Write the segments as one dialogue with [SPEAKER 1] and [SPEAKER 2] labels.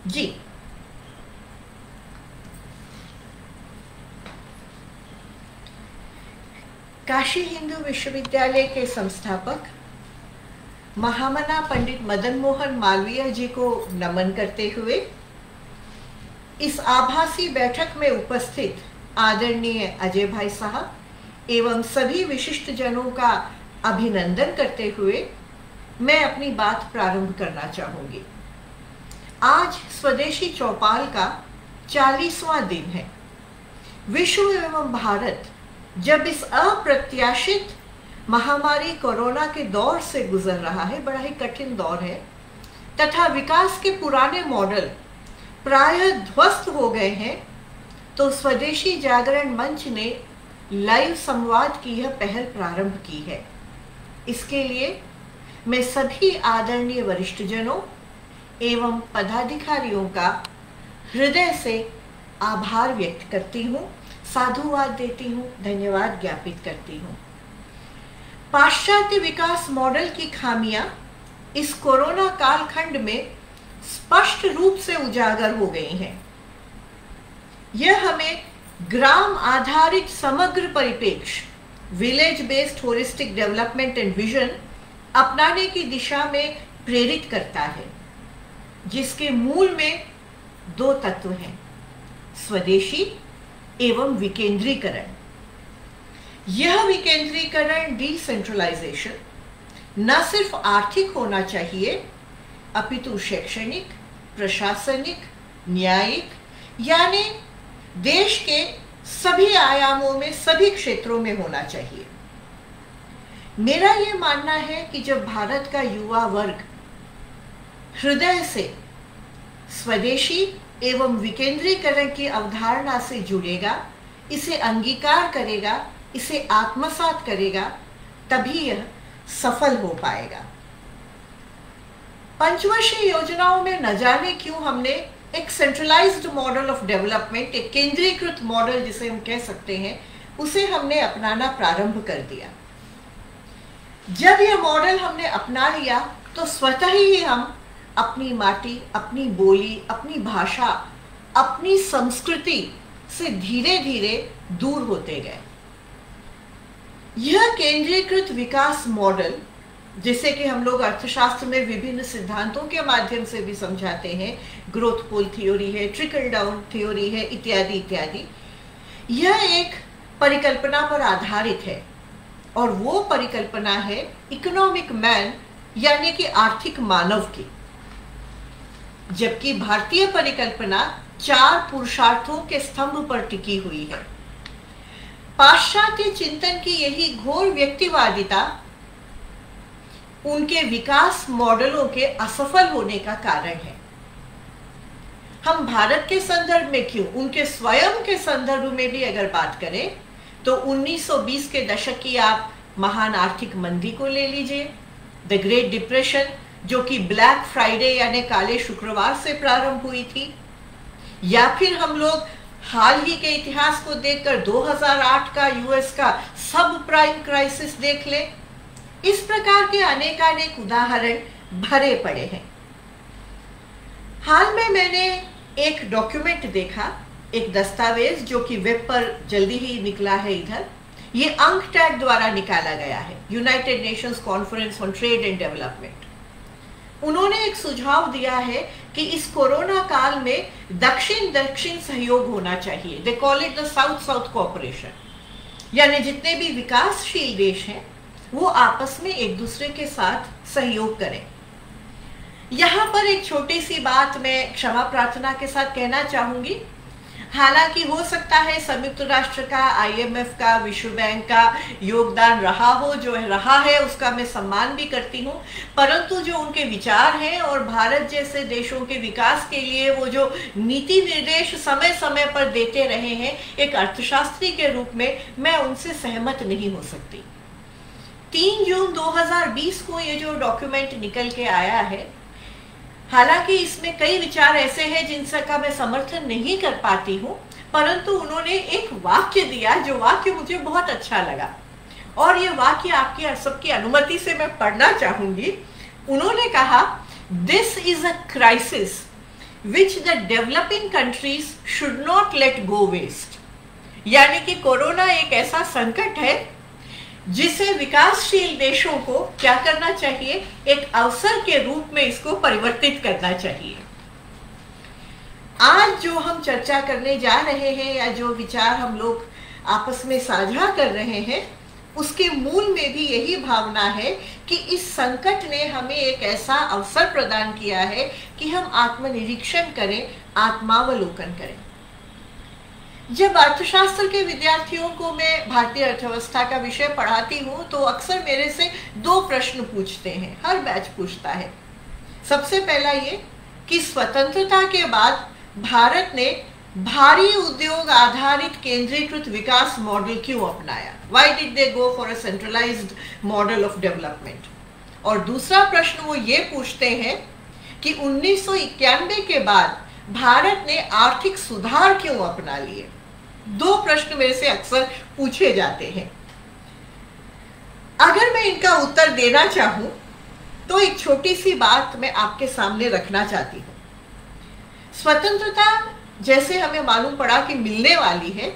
[SPEAKER 1] जी, काशी हिंदू विश्वविद्यालय के संस्थापक महामना पंडित मदन मोहन मालवीय जी को नमन करते हुए इस आभासी बैठक में उपस्थित आदरणीय अजय भाई साहब एवं सभी विशिष्ट जनों का अभिनंदन करते हुए मैं अपनी बात प्रारंभ करना चाहूंगी। आज स्वदेशी चौपाल का 40वां दिन है। विश्व एवं भारत जब इस अप्रत्याशित महामारी कोरोना के दौर से गुजर रहा है, बड़ा ही कठिन दौर है, तथा विकास के पुराने मॉडल प्रायः ध्वस्त हो गए हैं, तो स्वदेशी जागरण मंच ने लाइव संवाद की यह पहल प्रारंभ की है। इसके लिए मैं सभी आदरणीय वरिष्ठजनों एवं पदाधिकारियों का हृदय से आभार व्यक्त करती हूँ, साधुवाद देती हूँ, धन्यवाद ज्ञापित करती हूँ। पाश्चात्य विकास मॉडल की खामियां इस कोरोना कालखंड में स्पष्ट रूप से उजागर हो गई हैं। यह हमें ग्राम आधारित समग्र परिप्रेक्ष्य, village based holistic development and vision अपनाने की दिशा में प्रेरित करता है, जिसके मूल में दो तत्व हैं, स्वदेशी एवं विकेंद्रीकरण। यह विकेंद्रीकरण, डिसेंट्रलाइजेशन, न सिर्फ आर्थिक होना चाहिए अपितु शैक्षणिक, प्रशासनिक, न्यायिक, यानी देश के सभी आयामों में, सभी क्षेत्रों में होना चाहिए। मेरा यह मानना है कि जब भारत का युवा वर्ग हृदय से स्वदेशी एवं विकेंद्रीकरण की अवधारणा से जुड़ेगा, इसे अंगीकार करेगा, इसे आत्मसात करेगा, तभी यह सफल हो पाएगा। पंचवर्षीय योजनाओं में न जाने क्यों हमने एक सेंट्रलाइज्ड मॉडल ऑफ डेवलपमेंट, एक केंद्रीकृत मॉडल जिसे हम कह सकते हैं, उसे हमने अपनाना प्रारंभ कर दिया। जब यह मॉडल हमने अपना लिया तो स्वतः ही हम अपनी माटी, अपनी बोली, अपनी भाषा, अपनी संस्कृति से धीरे धीरे दूर होते गए। यह केंद्रीकृत विकास मॉडल, जिसे कि हम लोग अर्थशास्त्र में विभिन्न सिद्धांतों के माध्यम से भी समझाते हैं, ग्रोथ पोल थ्योरी है, ट्रिकल डाउन थ्योरी है, इत्यादि इत्यादि, यह एक परिकल्पना पर आधारित है, और वो परिकल्पना है इकोनॉमिक मैन, यानी कि आर्थिक मानव की। जबकि भारतीय परिकल्पना 4 पुरुषार्थों के स्तंभ पर टिकी हुई है। पाश्चात्य चिंतन की यही घोर व्यक्तिवादिता उनके विकास मॉडलों के असफल होने का कारण है। हम भारत के संदर्भ में क्यों, उनके स्वयं के संदर्भ में भी अगर बात करें तो 1920 के दशक की आप महान आर्थिक मंदी को ले लीजिए, द ग्रेट डिप्रेशन, जो कि ब्लैक फ्राइडे यानी काले शुक्रवार से प्रारंभ हुई थी, या फिर हम लोग हाल ही के इतिहास को देखकर 2008 का यूएस का सब प्राइम क्राइसिस देख ले। इस प्रकार के अनेकानेक उदाहरण भरे पड़े हैं। हाल में मैंने एक डॉक्यूमेंट देखा, एक दस्तावेज जो कि वेब पर जल्दी ही निकला है इधर। ये अंकटैड द्वारा निकाला गया है, United Nations conference on trade and development. उन्होंने एक सुझाव दिया है कि इस कोरोना काल में दक्षिण दक्षिण सहयोग होना चाहिए। They call it the south south cooperation, यानी जितने भी विकासशील देश हैं वो आपस में एक दूसरे के साथ सहयोग करें। यहाँ पर एक छोटी सी बात मैं क्षमा प्रार्थना के साथ कहना चाहूंगी। हालांकि हो सकता है संयुक्त राष्ट्र का, आईएमएफ का, विश्व बैंक का योगदान रहा हो, जो रहा है उसका मैं सम्मान भी करती हूँ, परंतु जो उनके विचार हैं और भारत जैसे देशों के विकास के लिए वो जो नीति निर्देश समय समय पर देते रहे हैं, एक अर्थशास्त्री के रूप में मैं उनसे सहमत नहीं हो सकती। 3 जून 2020 को ये जो डॉक्यूमेंट निकल के आया है, हालांकि इसमें कई विचार ऐसे हैं जिनका मैं समर्थन नहीं कर पाती हूँ, परंतु उन्होंने एक वाक्य दिया जो वाक्य मुझे बहुत अच्छा लगा, और ये वाक्य आपकी सबकी अनुमति से मैं पढ़ना चाहूंगी। उन्होंने कहा, this is a crisis which the developing countries should not let go waste। यानी कि कोरोना एक ऐसा संकट है जिसे विकासशील देशों को क्या करना चाहिए, एक अवसर के रूप में इसको परिवर्तित करना चाहिए। आज जो हम चर्चा करने जा रहे हैं या जो विचार हम लोग आपस में साझा कर रहे हैं, उसके मूल में भी यही भावना है कि इस संकट ने हमें एक ऐसा अवसर प्रदान किया है कि हम आत्मनिरीक्षण करें, आत्मावलोकन करें। जब अर्थशास्त्र के विद्यार्थियों को मैं भारतीय अर्थव्यवस्था का विषय पढ़ाती हूँ तो अक्सर मेरे से दो प्रश्न पूछते हैं, हर बैच पूछता है। सबसे पहला ये कि स्वतंत्रता के बाद भारत ने भारी उद्योग आधारित केंद्रीकृत विकास मॉडल क्यों अपनाया? Why did they go for a centralized model of development? और दूसरा प्रश्न वो ये पूछते हैं कि 1991 के बाद भारत ने आर्थिक सुधार क्यों अपना लिए? दो प्रश्न मेरे से अक्सर पूछे जाते हैं। अगर मैं इनका उत्तर देना चाहूं तो एक छोटी सी बात मैं आपके सामने रखना चाहती हूं। स्वतंत्रता जैसे हमें मालूम पड़ा कि मिलने वाली है,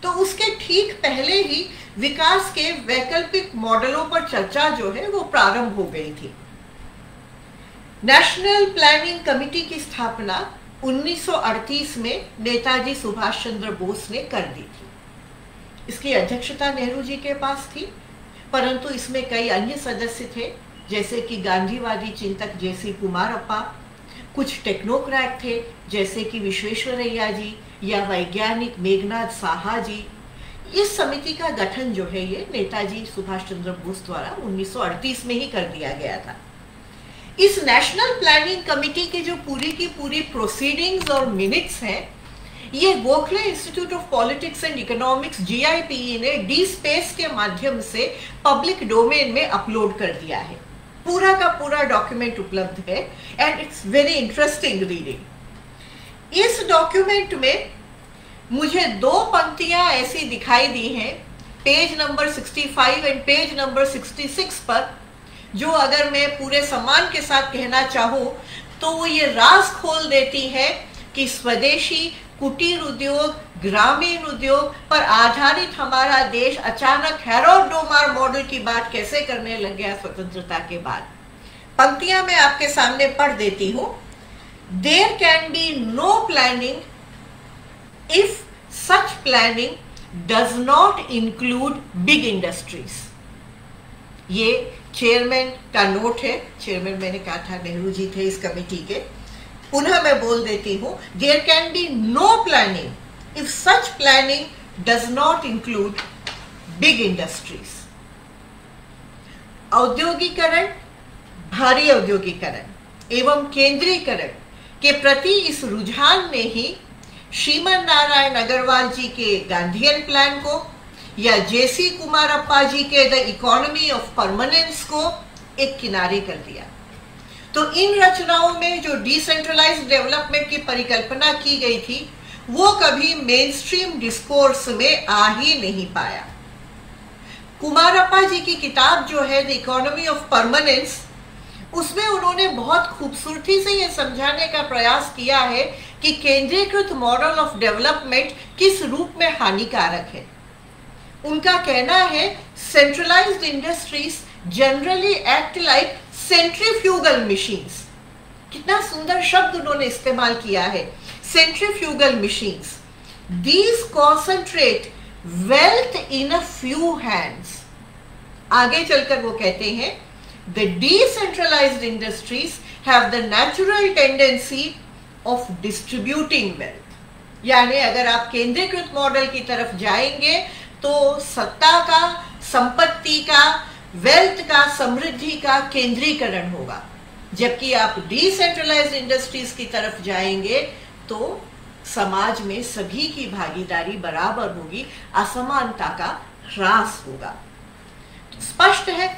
[SPEAKER 1] तो उसके ठीक पहले ही विकास के वैकल्पिक मॉडलों पर चर्चा जो है वो प्रारंभ हो गई थी। नेशनल प्लानिंग कमेटी की स्थापना 1938 में नेताजी सुभाष चंद्र बोस ने कर दी थी। इसकी अध्यक्षता नेहरू जी के पास थी, परंतु इसमें कई अन्य सदस्य थे, जैसे कि गांधीवादी चिंतक जे.सी. कुमारप्पा, कुछ टेक्नोक्रेट थे जैसे कि विश्वेश्वरैया जी या वैज्ञानिक मेघनाथ साहा जी। इस समिति का गठन जो है ये नेताजी सुभाष चंद्र बोस द्वारा 1938 में ही कर दिया गया था। इस नेशनल प्लानिंग कमेटी के जो पूरी की पूरी प्रोसीडिंग्स और मिनट्स हैं, ये Gokhale institute of politics and economics GIPE ने डी स्पेस के माध्यम से पब्लिक डोमेन में अपलोड कर दिया है। पूरा का पूरा डॉक्यूमेंट उपलब्ध है and it's very interesting reading. इस डॉक्यूमेंट में मुझे दो पंक्तियां ऐसी दिखाई दी हैं, page number 65 and page number 66 पर, जो अगर मैं पूरे सम्मान के साथ कहना चाहूं तो वो ये राज खोल देती है कि स्वदेशी कुटीर उद्योग, ग्रामीण उद्योग पर आधारित हमारा देश अचानक हैरोल्ड डोमार मॉडल की बात कैसे करने लग गया स्वतंत्रता के बाद। पंक्तियां मैं आपके सामने पढ़ देती हूं। There can be no planning if such planning does not include big industries. ये चेयरमैन का नोट है। चेयरमैन मैंने कहा था नेहरू जी थे इस कमेटी के। पुनः मैं बोल देती हूं, there can be no planning if such planning does not include big industries. औद्योगिकरण, भारी औद्योगिकरण एवं केंद्रीकरण के प्रति इस रुझान ने ही श्रीमन नारायण अग्रवाल जी के गांधीयन प्लान को या जे.सी. कुमारप्पा जी के द इकोनॉमी ऑफ परमानेंस को एक किनारे कर दिया। तो इन रचनाओं में जो डिसेंट्रलाइज्ड डेवलपमेंट की परिकल्पना की गई थी वो कभी मेन स्ट्रीम डिस्कोर्स में आ ही नहीं पाया। कुमारप्पा जी की किताब जो है द इकोनॉमी ऑफ परमानेंस, उसमें उन्होंने बहुत खूबसूरती से ये समझाने का प्रयास किया है कि केंद्रीकृत मॉडल ऑफ डेवलपमेंट किस रूप में हानिकारक है। उनका कहना है centralized industries generally act like centrifugal machines. कितना सुंदर शब्द उन्होंने इस्तेमाल किया है, centrifugal machines. These concentrate wealth in a few hands. आगे चलकर वो कहते हैं the decentralized industries have the natural tendency of distributing wealth. यानी अगर आप केंद्रीकृत मॉडल की तरफ जाएंगे तो सत्ता का, संपत्ति का, वेल्थ का, समृद्धि का केंद्रीकरण होगा, जबकि आप डिसेंट्रलाइज्ड इंडस्ट्रीज की तरफ जाएंगे तो समाज में सभी की भागीदारी बराबर होगी, असमानता का ह्रास होगा। स्पष्ट है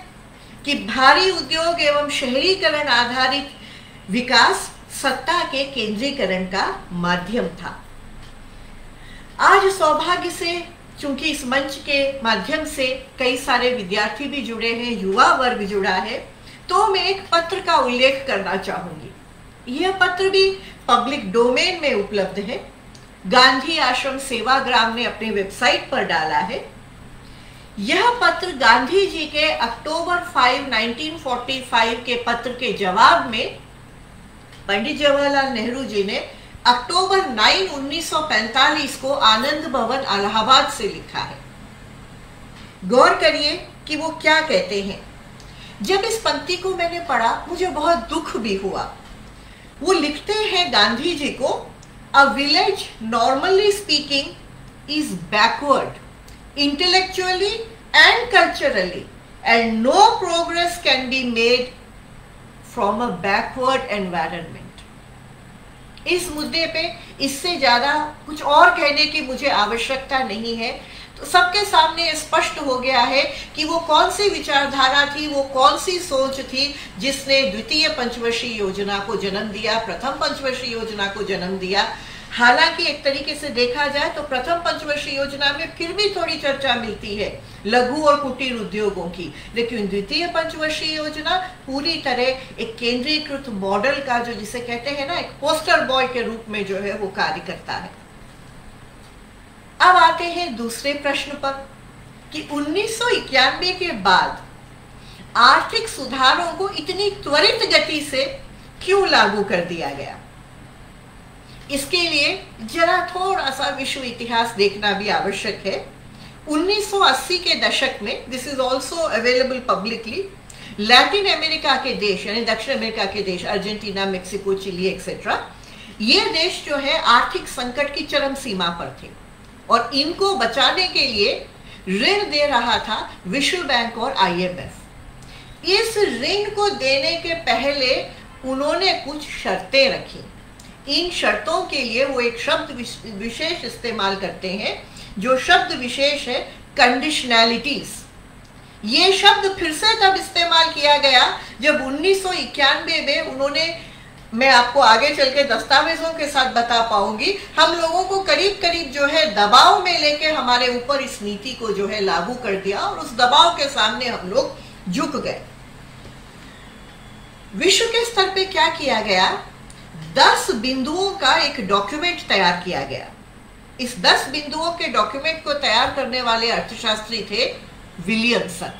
[SPEAKER 1] कि भारी उद्योग एवं शहरीकरण आधारित विकास सत्ता के केंद्रीकरण का माध्यम था। आज सौभाग्य से चूंकि इस मंच के माध्यम से कई सारे विद्यार्थी भी जुड़े हैं, युवा वर्ग जुड़ा है, तो मैं एक पत्र का उल्लेख करना चाहूंगी। यह पत्र भी पब्लिक डोमेन में उपलब्ध है। गांधी आश्रम सेवाग्राम ने अपने वेबसाइट पर डाला है। यह पत्र गांधी जी के अक्टूबर 5, 1945 के पत्र के जवाब में पंडित जवाहरलाल नेहरू जी ने अक्टूबर 9, 1945 को आनंद भवन इलाहाबाद से लिखा है। गौर करिए कि वो क्या कहते हैं। जब इस पंक्ति को मैंने पढ़ा मुझे बहुत दुख भी हुआ। वो लिखते हैं गांधी जी को, a village normally speaking is backward intellectually and culturally and no progress can be made from a backward environment। इस मुद्दे पे इससे ज्यादा कुछ और कहने की मुझे आवश्यकता नहीं है। तो सबके सामने स्पष्ट हो गया है कि वो कौन सी विचारधारा थी, वो कौन सी सोच थी जिसने द्वितीय पंचवर्षीय योजना को जन्म दिया, प्रथम पंचवर्षीय योजना को जन्म दिया। हालांकि एक तरीके से देखा जाए तो प्रथम पंचवर्षीय योजना में फिर भी थोड़ी चर्चा मिलती है लघु और कुटीर उद्योगों की, लेकिन द्वितीय पंचवर्षीय योजना पूरी तरह एक केंद्रीकृत मॉडल का, जो जिसे कहते हैं ना, एक पोस्टर बॉय के रूप में जो है वो कार्य करता है। अब आते हैं दूसरे प्रश्न पर कि 1991 के बाद आर्थिक सुधारों को इतनी त्वरित गति से क्यों लागू कर दिया गया। इसके लिए जरा थोड़ा सा विश्व इतिहास देखना भी आवश्यक है। 1980 के दशक में, this is also available publicly, Latin America के देश यानी दक्षिण अमेरिका के देश अर्जेंटीना, मेक्सिको, चिली एक्सेट्रा, ये देश जो है आर्थिक संकट की चरम सीमा पर थे और इनको बचाने के लिए ऋण दे रहा था विश्व बैंक और IMF। इस ऋण को देने के पहले उन्होंने कुछ शर्तें रखी। इन शर्तों के लिए वो एक शब्द विशेष इस्तेमाल करते हैं, जो शब्द विशेष है कंडीशनैलिटीज। ये शब्द फिर से तब इस्तेमाल किया गया जब 1991 में उन्होंने, मैं आपको आगे चल के दस्तावेजों के साथ बता पाऊंगी, हम लोगों को करीब करीब जो है दबाव में लेके हमारे ऊपर इस नीति को जो है लागू कर दिया और उस दबाव के सामने हम लोग झुक गए। विश्व के स्तर पे क्या किया गया, 10 बिंदुओं का एक डॉक्यूमेंट तैयार किया गया। इस 10 बिंदुओं के डॉक्यूमेंट को तैयार करने वाले अर्थशास्त्री थे विलियमसन,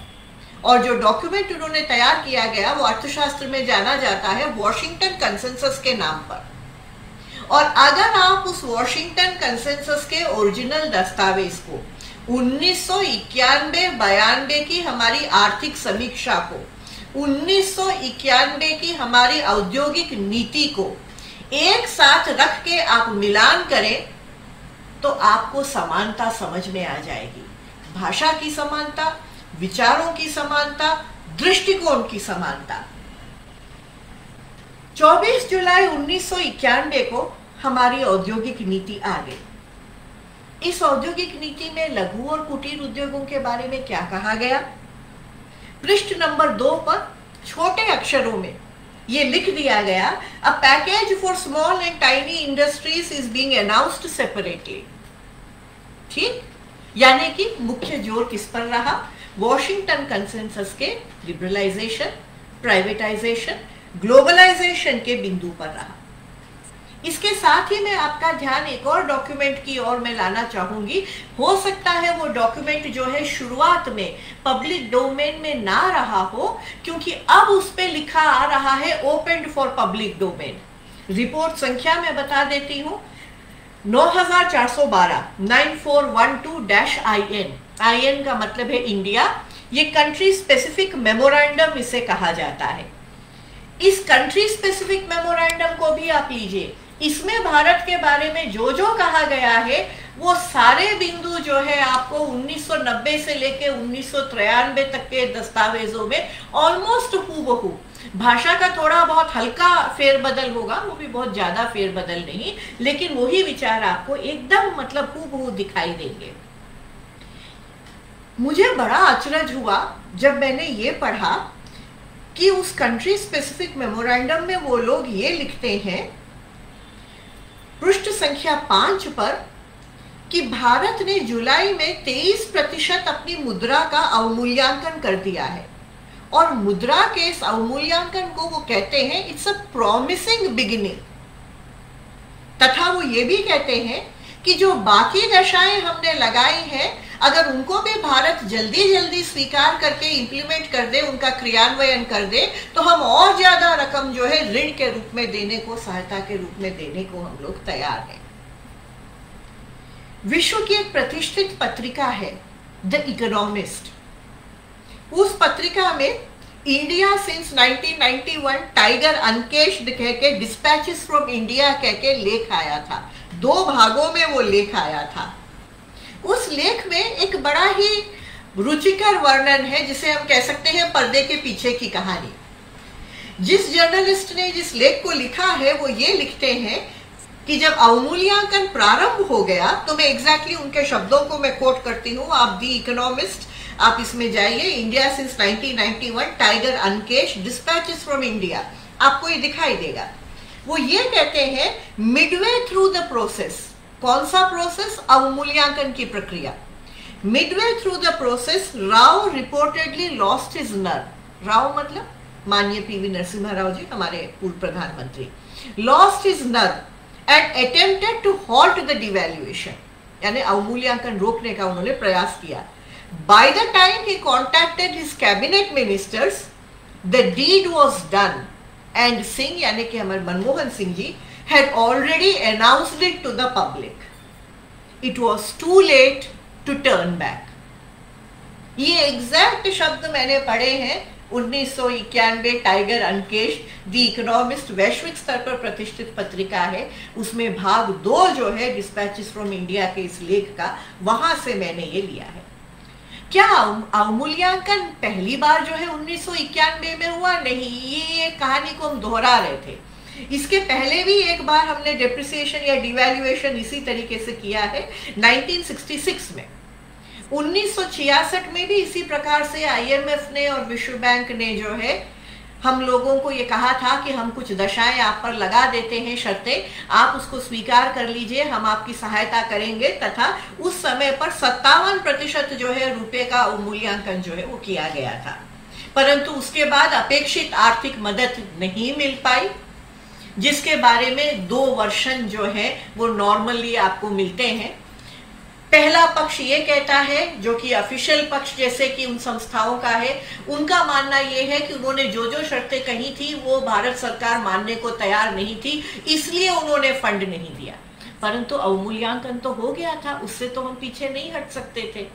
[SPEAKER 1] और जो डॉक्यूमेंट उन्होंने तैयार किया गया वो अर्थशास्त्र में जाना जाता है वॉशिंगटन कंसेंसस के नाम पर। और अगर आप उस वॉशिंगटन कंसेंसस के ओरिजिनल दस्तावेज को 1991-92 की हमारी आर्थिक समीक्षा को, 1991 की हमारी औद्योगिक नीति को एक साथ रख के आप मिलान करें तो आपको समानता समझ में आ जाएगी। भाषा की समानता, विचारों की समानता, दृष्टिकोण की समानता। 24 जुलाई 1991 को हमारी औद्योगिक नीति आ गई। इस औद्योगिक नीति में लघु और कुटीर उद्योगों के बारे में क्या कहा गया, पृष्ठ नंबर 2 पर छोटे अक्षरों में ये लिख दिया गया, a package for small and tiny industries is being announced separately. ठीक, यानी कि मुख्य जोर किस पर रहा, वॉशिंगटन कंसेंसस के लिबरलाइजेशन, प्राइवेटाइजेशन, ग्लोबलाइजेशन के बिंदु पर रहा। इसके साथ ही मैं आपका ध्यान एक और डॉक्यूमेंट की ओर मैं लाना चाहूंगी। हो सकता है वो डॉक्यूमेंट जो है शुरुआत में पब्लिक डोमेन में ना रहा हो, क्योंकि अब उस पे लिखा आ रहा है open for public domain. Report संख्या मैं बता देती हूँ, 9412 9412-IN। IN का मतलब है इंडिया। ये कंट्री स्पेसिफिक मेमोरेंडम इसे कहा जाता है। इस कंट्री स्पेसिफिक मेमोरेंडम को भी आप लीजिए, इसमें भारत के बारे में जो जो कहा गया है वो सारे बिंदु जो है आपको 1990 से लेके 1993 तक के दस्तावेजों में ऑलमोस्ट हूबहू। भाषा का थोड़ा बहुत हल्का फेरबदल होगा, वो भी बहुत ज्यादा फेरबदल नहीं, लेकिन वही विचार आपको एकदम मतलब हूबहू दिखाई देंगे। मुझे बड़ा अचरज हुआ जब मैंने ये पढ़ा कि उस कंट्री स्पेसिफिक मेमोरेंडम में वो लोग ये लिखते हैं पृष्ठ संख्या 5 पर कि भारत ने जुलाई में 23% अपनी मुद्रा का अवमूल्यांकन कर दिया है, और मुद्रा के इस अवमूल्यांकन को वो कहते हैं इट्स अ प्रॉमिसिंग बिगिनिंग। तथा वो ये भी कहते हैं कि जो बाकी दशाएं हमने लगाई हैं, अगर उनको भी भारत जल्दी जल्दी स्वीकार करके इंप्लीमेंट कर दे, उनका क्रियान्वयन कर दे, तो हम और ज्यादा रकम जो है ऋण के रूप में देने को, सहायता के रूप में देने को हम लोग तैयार हैं। विश्व की एक प्रतिष्ठित पत्रिका है द इकोनॉमिस्ट। उस पत्रिका में इंडिया सिंस 1991 टाइगर अनकेश्ड कह के डिस्पैचेस फ्रॉम इंडिया कह के लेख आया था। 2 भागों में वो लेख आया था। उस लेख में एक बड़ा ही रुचिकर वर्णन है, जिसे हम कह सकते हैं पर्दे के पीछे की कहानी। जिस जर्नलिस्ट ने जिस लेख को लिखा है वो ये लिखते हैं कि जब अवमूल्यांकन प्रारंभ हो गया, तो मैं एग्जैक्टली उनके शब्दों को मैं कोट करती हूँ, आप दी इकोनॉमिस्ट, आप इसमें जाइए, India since 1991 tiger uncaged dispatches from India, आपको ये दिखाई देगा। वो ये कहते हैं मिडवे थ्रू द प्रोसेस। कौन सा प्रोसेस? अवमूल्यांकन की प्रक्रिया। Midway through the process Rao reportedly lost his nerve. Rao मतलब माननीय पीवी नरसिम्हा राव जी, हमारे पूर्व प्रधानमंत्री। Lost his nerve and attempted to halt the devaluation, यानी अवमूल्यांकन रोकने का उन्होंने प्रयास किया। By the time he contacted his cabinet ministers, the deed was done, and Singh, यानी कि हमारे Manmohan Singh ji, had already announced it to the public. It was too late to turn back. ये एग्जैक्ट शब्द मैंने पढ़े हैं 1991 टाइगर अनकेश दी इकोनॉमिस्ट, वैश्विक स्तर पर प्रतिष्ठित पत्रिका है, उसमें भाग 2 जो है डिस्पैचेस फ्रॉम इंडिया के इस लेख का, वहां से मैंने ये लिया है। क्या अवमूल्यांकन पहली बार जो है 1991 में हुआ? नहीं, ये कहानी को हम दोहरा रहे थे। इसके पहले भी एक बार हमने डेप्रिसिएशन या डिवैल्यूएशन इसी तरीके से किया है 1966 में। 1966 में भी इसी प्रकार से IMF ने और विश्व बैंक ने जो है हम लोगों को ये कहा था कि हम कुछ दशाएं आप पर लगा देते हैं, शर्तें, आप उसको स्वीकार कर लीजिए, हम आपकी सहायता करेंगे, तथा उस समय पर 57% जो है रुपए का अवमूल्यांकन जो है वो किया गया था। परंतु उसके बाद अपेक्षित आर्थिक मदद नहीं मिल पाई, जिसके बारे में 2 वर्षन जो है वो नॉर्मली आपको मिलते हैं। पहला पक्ष ये कहता है, जो कि ऑफिशियल पक्ष जैसे कि उन संस्थाओं का है, उनका मानना ये है कि उन्होंने जो जो शर्तें कही थी वो भारत सरकार मानने को तैयार नहीं थी, इसलिए उन्होंने फंड नहीं दिया। परंतु अवमूल्यांकन तो हो गया था, उससे तो हम पीछे नहीं हट सकते थे।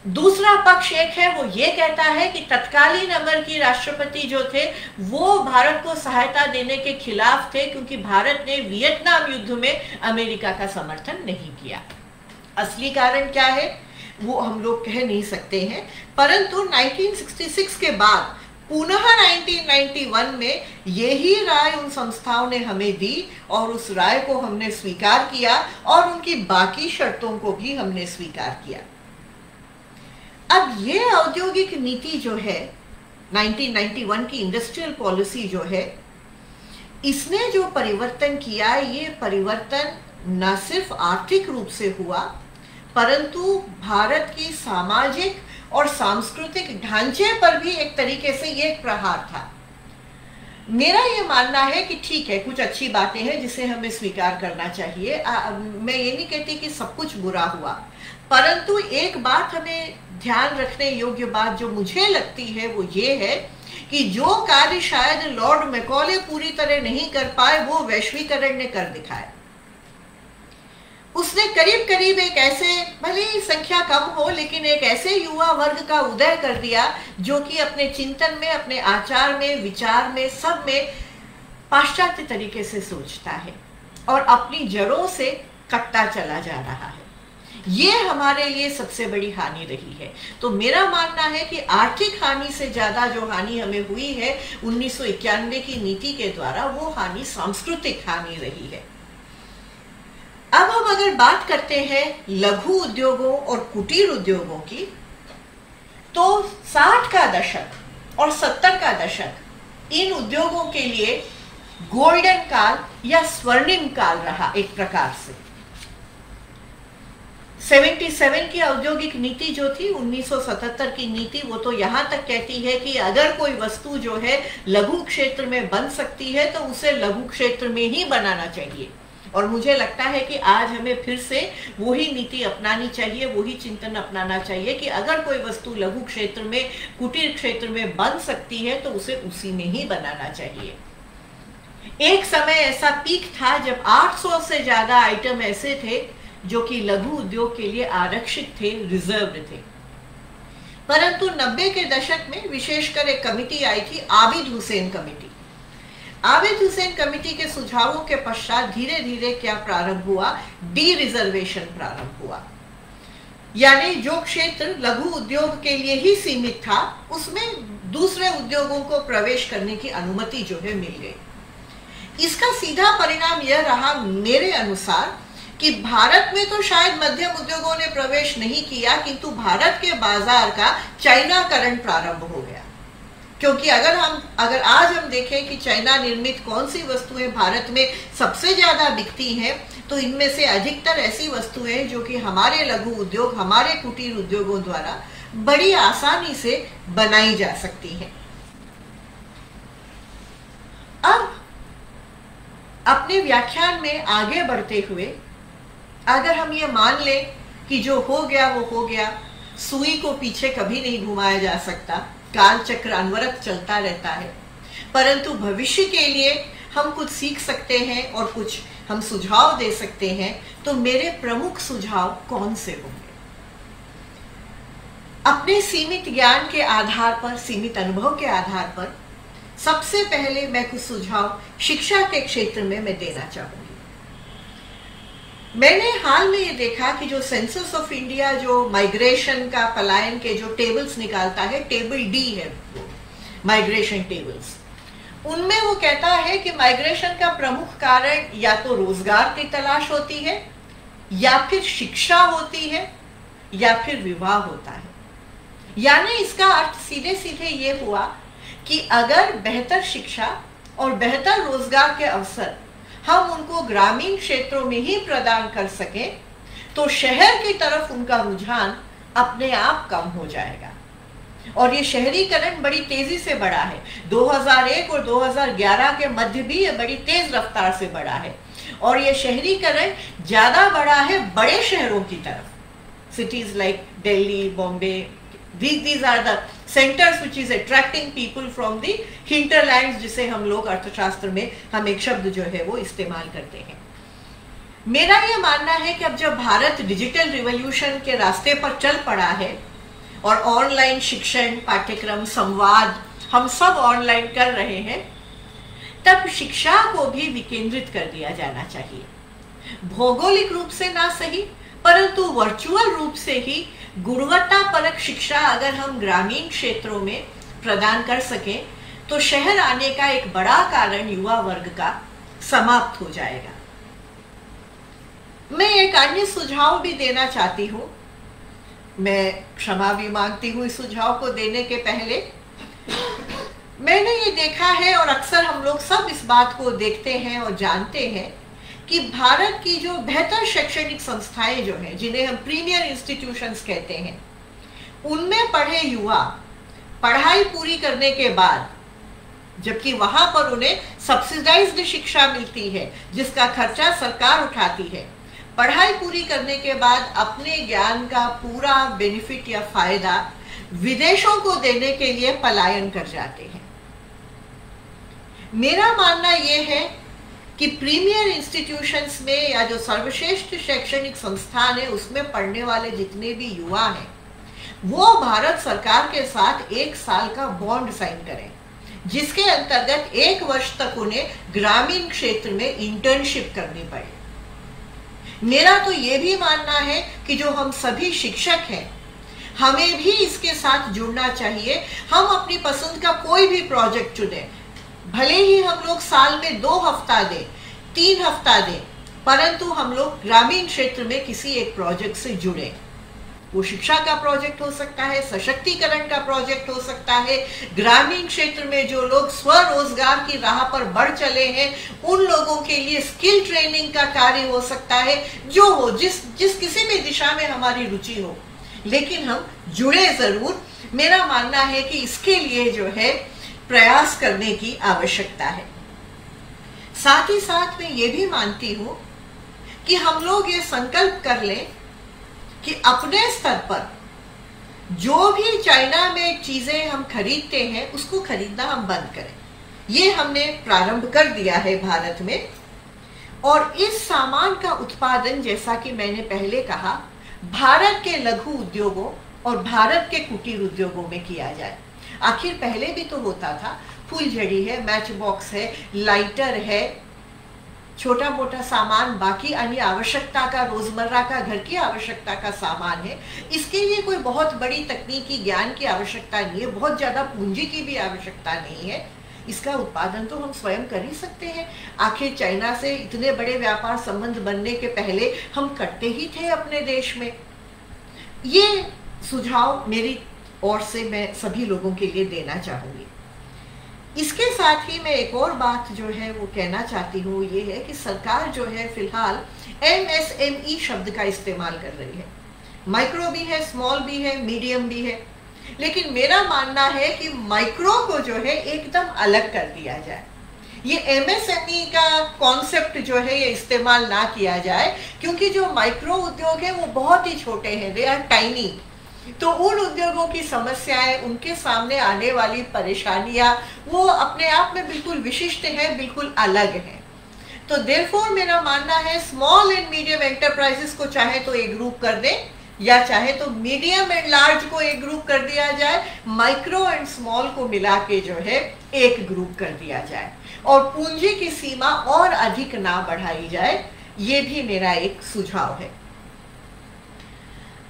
[SPEAKER 1] दूसरा पक्ष एक है, वो ये कहता है कि तत्कालीन अमेरिकी राष्ट्रपति जो थे वो भारत को सहायता देने के खिलाफ थे, क्योंकि भारत ने वियतनाम युद्ध में अमेरिका का समर्थन नहीं किया। असली कारण क्या है वो हम लोग कह नहीं सकते हैं, परंतु 1966 के बाद पुनः 1991 में यही राय उन संस्थाओं ने हमें दी और उस राय को हमने स्वीकार किया और उनकी बाकी शर्तों को भी हमने स्वीकार किया। अब ये औद्योगिक नीति जो है 1991 की इंडस्ट्रियल पॉलिसी जो है, इसने जो परिवर्तन किया, ये परिवर्तन न सिर्फ आर्थिक रूप से हुआ, परंतु भारत की सामाजिक और सांस्कृतिक ढांचे पर भी एक तरीके से ये एक प्रहार था। मेरा ये मानना है कि ठीक है, कुछ अच्छी बातें हैं जिसे हमें स्वीकार करना चाहिए। मैं ये नहीं कहती कि सब कुछ बुरा हुआ, परंतु एक बात हमें ध्यान रखने योग्य बात जो मुझे लगती है वो ये है कि जो कार्य शायद लॉर्ड मैकॉले पूरी तरह नहीं कर पाए, वो वैश्वीकरण ने कर दिखाया। उसने करीब करीब एक ऐसे, भले ही संख्या कम हो, लेकिन एक ऐसे युवा वर्ग का उदय कर दिया जो कि अपने चिंतन में, अपने आचार में, विचार में, सब में पाश्चात्य तरीके से सोचता है और अपनी जड़ों से कटता चला जा रहा है। ये हमारे लिए सबसे बड़ी हानि रही है। तो मेरा मानना है कि आर्थिक हानि से ज्यादा जो हानि हमें हुई है 1991 की नीति के द्वारा, वो हानि सांस्कृतिक हानि रही है। अब हम अगर बात करते हैं लघु उद्योगों और कुटीर उद्योगों की, तो 60 का दशक और 70 का दशक इन उद्योगों के लिए गोल्डन काल या स्वर्णिम काल रहा एक प्रकार से। 77 की औद्योगिक नीति जो थी, 1977 की नीति, वो तो यहां तक कहती है कि अगर कोई वस्तु जो है लघु क्षेत्र में बन सकती है तो उसे लघु क्षेत्र में ही बनाना चाहिए। और मुझे लगता है कि आज हमें फिर से वही नीति अपनानी चाहिए, वही चिंतन अपनाना चाहिए कि अगर कोई वस्तु लघु क्षेत्र में, कुटीर क्षेत्र में बन सकती है तो उसे उसी में ही बनाना चाहिए। एक समय ऐसा पीक था जब 800 से ज्यादा आइटम ऐसे थे जो कि लघु उद्योग के लिए आरक्षित थे, रिजर्व्ड थे। परंतु 90 के दशक में विशेषकर एक कमिटी आई थी, आबिद हुसैन कमेटी। आबिद हुसैन कमेटी के सुझावों के पश्चात धीरे धीरे क्या प्रारंभ हुआ, डी रिजर्वेशन प्रारंभ हुआ। यानी जो क्षेत्र लघु उद्योग के लिए ही सीमित था उसमें दूसरे उद्योगों को प्रवेश करने की अनुमति जो है मिल गई। इसका सीधा परिणाम यह रहा मेरे अनुसार कि भारत में तो शायद मध्यम उद्योगों ने प्रवेश नहीं किया, किंतु भारत के बाजार का चाइनाकरण प्रारंभ हो गया। क्योंकि अगर आज हम देखें कि चाइना निर्मित कौन सी वस्तुएं भारत में सबसे ज्यादा बिकती हैं, तो इनमें से अधिकतर ऐसी वस्तुएं जो कि हमारे लघु उद्योग, हमारे कुटीर उद्योगों द्वारा बड़ी आसानी से बनाई जा सकती हैं। अब अपने व्याख्यान में आगे बढ़ते हुए अगर हम ये मान लें कि जो हो गया वो हो गया, सुई को पीछे कभी नहीं घुमाया जा सकता, काल चक्र अनवरत चलता रहता है, परंतु भविष्य के लिए हम कुछ सीख सकते हैं और कुछ हम सुझाव दे सकते हैं, तो मेरे प्रमुख सुझाव कौन से होंगे? अपने सीमित ज्ञान के आधार पर, सीमित अनुभव के आधार पर सबसे पहले मैं कुछ सुझाव शिक्षा के क्षेत्र में मैं देना चाहूंगी। मैंने हाल में ये देखा कि जो सेंसस ऑफ इंडिया जो माइग्रेशन का, पलायन के जो टेबल्स निकालता है, टेबल डी है वो, माइग्रेशन टेबल्स, उनमें वो कहता है कि माइग्रेशन का प्रमुख कारण या तो रोजगार की तलाश होती है, या फिर शिक्षा होती है, या फिर विवाह होता है। यानी इसका अर्थ सीधे सीधे ये हुआ कि अगर बेहतर शिक्षा और बेहतर रोजगार के अवसर हम उनको ग्रामीण क्षेत्रों में ही प्रदान कर सकें, तो शहर की तरफ उनका रुझान अपने आप कम हो जाएगा। और ये शहरीकरण बड़ी तेजी से बढ़ा है। 2001 और 2011 के मध्य भी ये बड़ी तेज रफ्तार से बढ़ा है, और ये शहरीकरण ज्यादा बढ़ा है बड़े शहरों की तरफ। Cities like Delhi, Bombay, these are the centers which is attracting people from the hinterlands, जिसे हम लोग अर्थशास्त्र में हम एक शब्द जो है वो इस्तेमाल करते हैं। मेरा ये मानना है कि अब जब भारत डिजिटल रिवॉल्यूशन के रास्ते पर चल पड़ा है और ऑनलाइन शिक्षण, पाठ्यक्रम, संवाद हम सब ऑनलाइन कर रहे हैं, तब शिक्षा को भी विकेंद्रित कर दिया जाना चाहिए। भौगोलिक रूप से ना सही, परंतु वर्चुअल रूप से ही गुणवत्तापरक शिक्षा अगर हम ग्रामीण क्षेत्रों में प्रदान कर सकें, तो शहर आने का एक बड़ा कारण युवा वर्ग का समाप्त हो जाएगा। मैं एक अन्य सुझाव भी देना चाहती हूं। मैं क्षमा भी मांगती हूं इस सुझाव को देने के पहले। मैंने ये देखा है, और अक्सर हम लोग सब इस बात को देखते हैं और जानते हैं, कि भारत की जो बेहतर शैक्षणिक संस्थाएं जो हैं, जिन्हें हम प्रीमियर इंस्टीट्यूशंस कहते हैं, उनमें पढ़े युवा पढ़ाई पूरी करने के बाद, जबकि वहां पर उन्हें सब्सिडाइज्ड शिक्षा मिलती है जिसका खर्चा सरकार उठाती है, पढ़ाई पूरी करने के बाद अपने ज्ञान का पूरा बेनिफिट या फायदा विदेशों को देने के लिए पलायन कर जाते हैं। मेरा मानना यह है कि प्रीमियर इंस्टीट्यूशंस में या जो सर्वश्रेष्ठ शैक्षणिक संस्थान है उसमें पढ़ने वाले जितने भी युवा हैं, वो भारत सरकार के साथ 1 साल का बॉन्ड साइन करें, जिसके अंतर्गत 1 वर्ष तक उन्हें ग्रामीण क्षेत्र में इंटर्नशिप करनी पड़े। मेरा तो ये भी मानना है कि जो हम सभी शिक्षक हैं, हमें भी इसके साथ जुड़ना चाहिए। हम अपनी पसंद का कोई भी प्रोजेक्ट चुने, भले ही हम लोग साल में 2 हफ्ता दें, 3 हफ्ता दें, परंतु हम लोग ग्रामीण क्षेत्र में किसी एक प्रोजेक्ट से जुड़े। वो शिक्षा का प्रोजेक्ट हो सकता है, सशक्तिकरण का प्रोजेक्ट हो सकता है, ग्रामीण क्षेत्र में जो लोग स्वरोजगार की राह पर बढ़ चले हैं उन लोगों के लिए स्किल ट्रेनिंग का कार्य हो सकता है। जो हो, जिस किसी भी दिशा में हमारी रुचि हो, लेकिन हम जुड़े जरूर। मेरा मानना है कि इसके लिए जो है प्रयास करने की आवश्यकता है। साथ ही साथ मैं ये भी मानती हूं कि हम लोग ये संकल्प कर लें कि अपने स्तर पर जो भी चाइना में चीजें हम खरीदते हैं उसको खरीदना हम बंद करें। ये हमने प्रारंभ कर दिया है भारत में। और इस सामान का उत्पादन, जैसा कि मैंने पहले कहा, भारत के लघु उद्योगों और भारत के कुटीर उद्योगों में किया जाए। आखिर पहले भी तो होता था, फुलझड़ी है, मैच बॉक्स है, लाइटर है, छोटा मोटा सामान, बाकी अन्य आवश्यकता का, रोजमर्रा का घर की आवश्यकता का सामान है। इसके लिए कोई बहुत बड़ी तकनीकी ज्ञान की आवश्यकता नहीं है, बहुत ज्यादा पूंजी की भी आवश्यकता नहीं है। इसका उत्पादन तो हम स्वयं कर ही सकते हैं। आखिर चाइना से इतने बड़े व्यापार संबंध बनने के पहले हम करते ही थे अपने देश में। ये सुझाव मेरी ओर से मैं सभी लोगों के लिए देना चाहूंगी। इसके साथ ही मैं एक और बात जो है वो कहना चाहती हूँ, ये है कि सरकार जो है फिलहाल MSME शब्द का इस्तेमाल कर रही है। माइक्रो भी है, स्मॉल भी है, मीडियम भी है, लेकिन मेरा मानना है कि माइक्रो को जो है एकदम अलग कर दिया जाए। ये MSME का कॉन्सेप्ट जो है ये इस्तेमाल ना किया जाए, क्योंकि जो माइक्रो उद्योग है वो बहुत ही छोटे हैं, दे आर टाइनी। तो उन उद्योगों की समस्याएं, उनके सामने आने वाली परेशानियां वो अपने आप में बिल्कुल विशिष्ट है, बिल्कुल अलग है। तो देयरफॉर मेरा मानना है स्मॉल एंड मीडियम एंटरप्राइजेस को चाहे तो एक ग्रुप कर दें, या चाहे तो मीडियम एंड लार्ज को एक ग्रुप कर दिया जाए, माइक्रो एंड स्मॉल को मिला के जो है एक ग्रुप कर दिया जाए, और पूंजी की सीमा और अधिक ना बढ़ाई जाए। ये भी मेरा एक सुझाव है।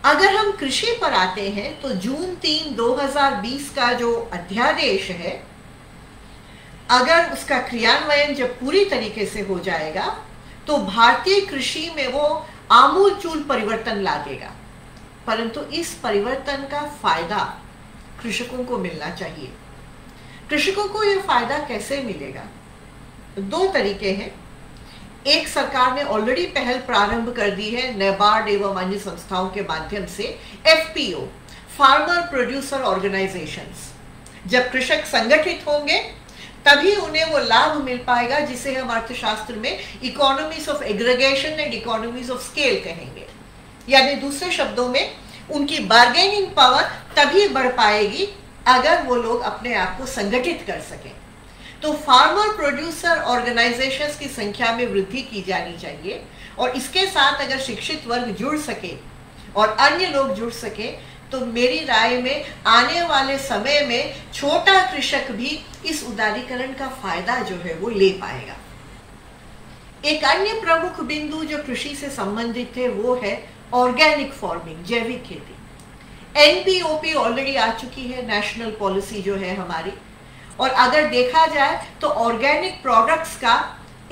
[SPEAKER 1] अगर हम कृषि पर आते हैं तो जून 3, 2020 का जो अध्यादेश है, अगर उसका क्रियान्वयन जब पूरी तरीके से हो जाएगा तो भारतीय कृषि में वो आमूलचूल परिवर्तन ला देगा। परंतु इस परिवर्तन का फायदा कृषकों को मिलना चाहिए। कृषकों को यह फायदा कैसे मिलेगा? दो तरीके हैं। एक, सरकार ने ऑलरेडी पहल प्रारंभ कर दी है नेबार्ड एवं अन्य संस्थाओं के माध्यम से, FPO, फार्मर प्रोड्यूसर ऑर्गेनाइजेशंस। जब कृषक संगठित होंगे तभी उन्हें वो लाभ मिल पाएगा जिसे हम अर्थशास्त्र में economies of aggregation and economies of scale कहेंगे। यानी दूसरे शब्दों में उनकी बार्गेनिंग पावर तभी बढ़ पाएगी अगर वो लोग अपने आप को संगठित कर सकें। तो फार्मर प्रोड्यूसर ऑर्गेनाइजेशंस की संख्या में वृद्धि की जानी चाहिए, और इसके साथ अगर शिक्षित वर्ग जुड़ सके और अन्य लोग जुड़ सके तो मेरी राय में आने वाले समय में छोटा कृषक भी इस उदारीकरण का फायदा जो है वो ले पाएगा। एक अन्य प्रमुख बिंदु जो कृषि से संबंधित है वो है ऑर्गेनिक फार्मिंग, जैविक खेती। NPOP ऑलरेडी आ चुकी है, नेशनल पॉलिसी जो है हमारी, और अगर देखा जाए तो ऑर्गेनिक प्रोडक्ट्स का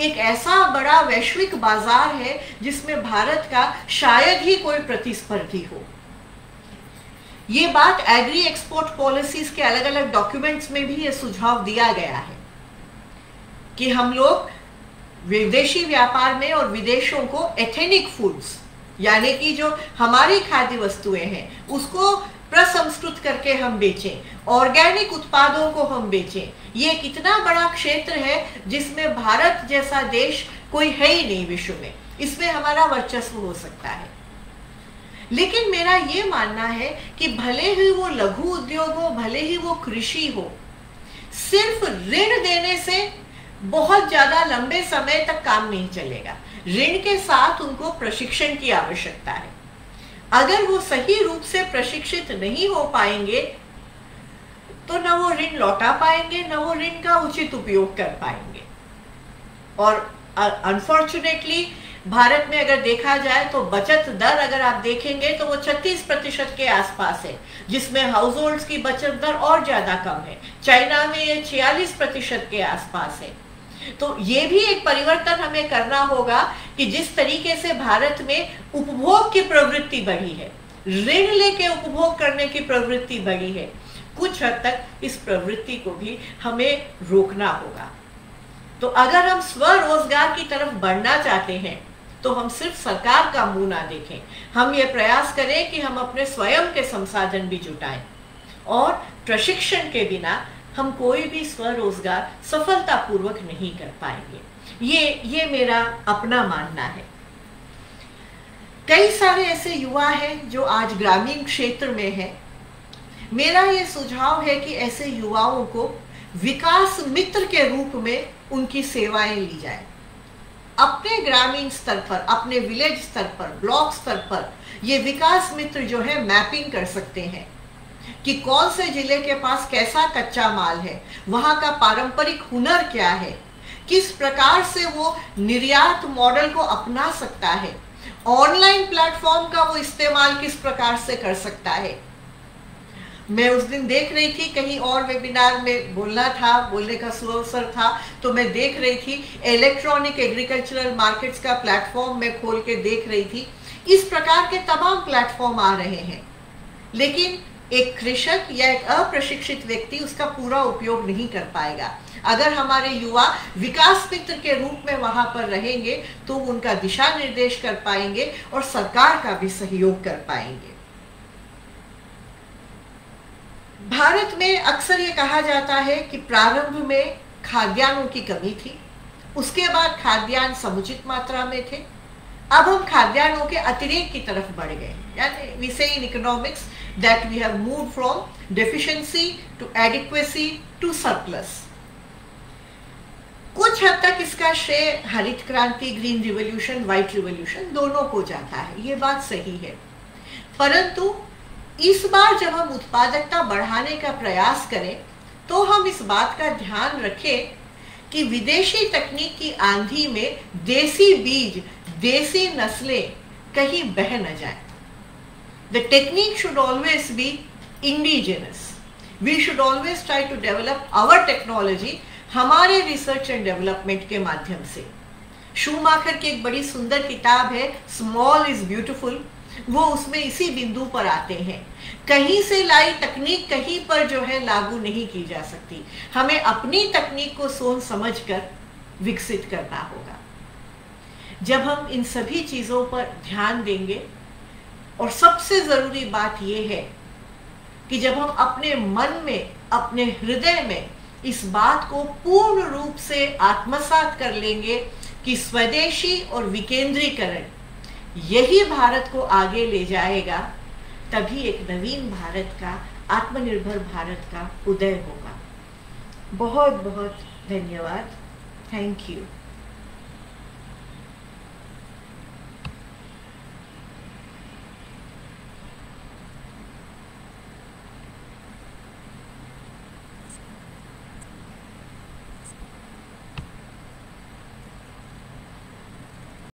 [SPEAKER 1] एक ऐसा बड़ा वैश्विक बाजार है जिसमें भारत का शायद ही कोई प्रतिस्पर्धी हो। ये बात एग्री एक्सपोर्ट पॉलिसीज के अलग अलग डॉक्यूमेंट्स में भी ये सुझाव दिया गया है कि हम लोग विदेशी व्यापार में और विदेशों को एथेनिक फूड्स, यानी कि जो हमारी खाद्य वस्तुएं हैं उसको प्रसंस्कृत करके हम बेचें, ऑर्गेनिक उत्पादों को हम बेचें। ये कितना बड़ा क्षेत्र है जिसमें भारत जैसा देश कोई है ही नहीं विश्व में, इसमें हमारा वर्चस्व हो सकता है। लेकिन मेरा ये मानना है कि भले ही वो लघु उद्योग हो, भले ही वो कृषि हो, सिर्फ ऋण देने से बहुत ज्यादा लंबे समय तक काम नहीं चलेगा। ऋण के साथ उनको प्रशिक्षण की आवश्यकता है। अगर वो सही रूप से प्रशिक्षित नहीं हो पाएंगे तो न वो ऋण लौटा पाएंगे, न वो ऋण का उचित उपयोग कर पाएंगे। और अनफॉर्चुनेटली भारत में अगर देखा जाए तो बचत दर अगर आप देखेंगे तो वो 36% के आसपास है, जिसमें हाउस होल्ड्स की बचत दर और ज्यादा कम है। चाइना में ये 46% के आसपास है। तो ये भी एक परिवर्तन हमें करना होगा कि जिस तरीके से भारत में उपभोग की प्रवृत्ति बढ़ी है, ऋण लेके उपभोग करने की प्रवृत्ति बढ़ी है, कुछ हद तक इस प्रवृत्ति को भी हमें रोकना होगा। तो अगर हम स्वरोजगार की तरफ बढ़ना चाहते हैं तो हम सिर्फ सरकार का मुंह ना देखें, हम ये प्रयास करें कि हम अपने स्वयं के संसाधन भी जुटाएं, और प्रशिक्षण के बिना हम कोई भी स्वरोजगार सफलतापूर्वक नहीं कर पाएंगे। ये मेरा अपना मानना है। कई सारे ऐसे युवा हैं जो आज ग्रामीण क्षेत्र में हैं। मेरा ये सुझाव है कि ऐसे युवाओं को विकास मित्र के रूप में उनकी सेवाएं ली जाए। अपने ग्रामीण स्तर पर, अपने विलेज स्तर पर, ब्लॉक स्तर पर ये विकास मित्र जो है मैपिंग कर सकते हैं कि कौन से जिले के पास कैसा कच्चा माल है, वहां का पारंपरिक हुनर क्या है, किस प्रकार से वो निर्यात मॉडल को अपना सकता है, ऑनलाइन प्लेटफॉर्म का वो इस्तेमाल किस प्रकार से कर सकता है। मैं उस दिन देख रही थी, कहीं और वेबिनार में बोलने का सुअवसर था, तो मैं देख रही थी इलेक्ट्रॉनिक एग्रीकल्चरल मार्केट्स का प्लेटफॉर्म मैं खोल के देख रही थी। इस प्रकार के तमाम प्लेटफॉर्म आ रहे हैं, लेकिन एक कृषक या एक अप्रशिक्षित व्यक्ति उसका पूरा उपयोग नहीं कर पाएगा। अगर हमारे युवा विकास मित्र के रूप में वहां पर रहेंगे तो उनका दिशा निर्देश कर पाएंगे और सरकार का भी सहयोग कर पाएंगे। भारत में अक्सर ये कहा जाता है कि प्रारंभ में खाद्यान्नों की कमी थी, उसके बाद खाद्यान्न समुचित मात्रा में थे, अब हम खाद्यान्नों के अतिरेक की तरफ बढ़ गए। यानी we say in economics that we have moved from deficiency to adequacy to surplus. कुछ हद तक इसका श्रेय हरित क्रांति, ग्रीन रिवॉल्यूशन, व्हाइट रिवॉल्यूशन दोनों को जाता है, ये बात सही है। परंतु इस बार जब हम उत्पादकता बढ़ाने का प्रयास करें तो हम इस बात का ध्यान रखें कि विदेशी तकनीक की आंधी में देसी बीज, देसी नस्लें कहीं बह न जाएं। The technique should always be indigenous. We should always try to develop our technology हमारे रिसर्च एंड डेवलपमेंट के माध्यम से। शूमाकर की एक बड़ी सुंदर किताब है स्मॉल इज ब्यूटीफुल, वो उसमें इसी बिंदु पर आते हैं। कहीं से लाई तकनीक कहीं पर जो है लागू नहीं की जा सकती, हमें अपनी तकनीक को सोच समझकर विकसित करना होगा। जब हम इन सभी चीजों पर ध्यान देंगे, और सबसे जरूरी बात यह है कि जब हम अपने मन में, अपने हृदय में इस बात को पूर्ण रूप से आत्मसात कर लेंगे कि स्वदेशी और विकेंद्रीकरण यही भारत को आगे ले जाएगा, तभी एक नवीन भारत का, आत्मनिर्भर भारत का उदय होगा। बहुत बहुत धन्यवाद। Thank you.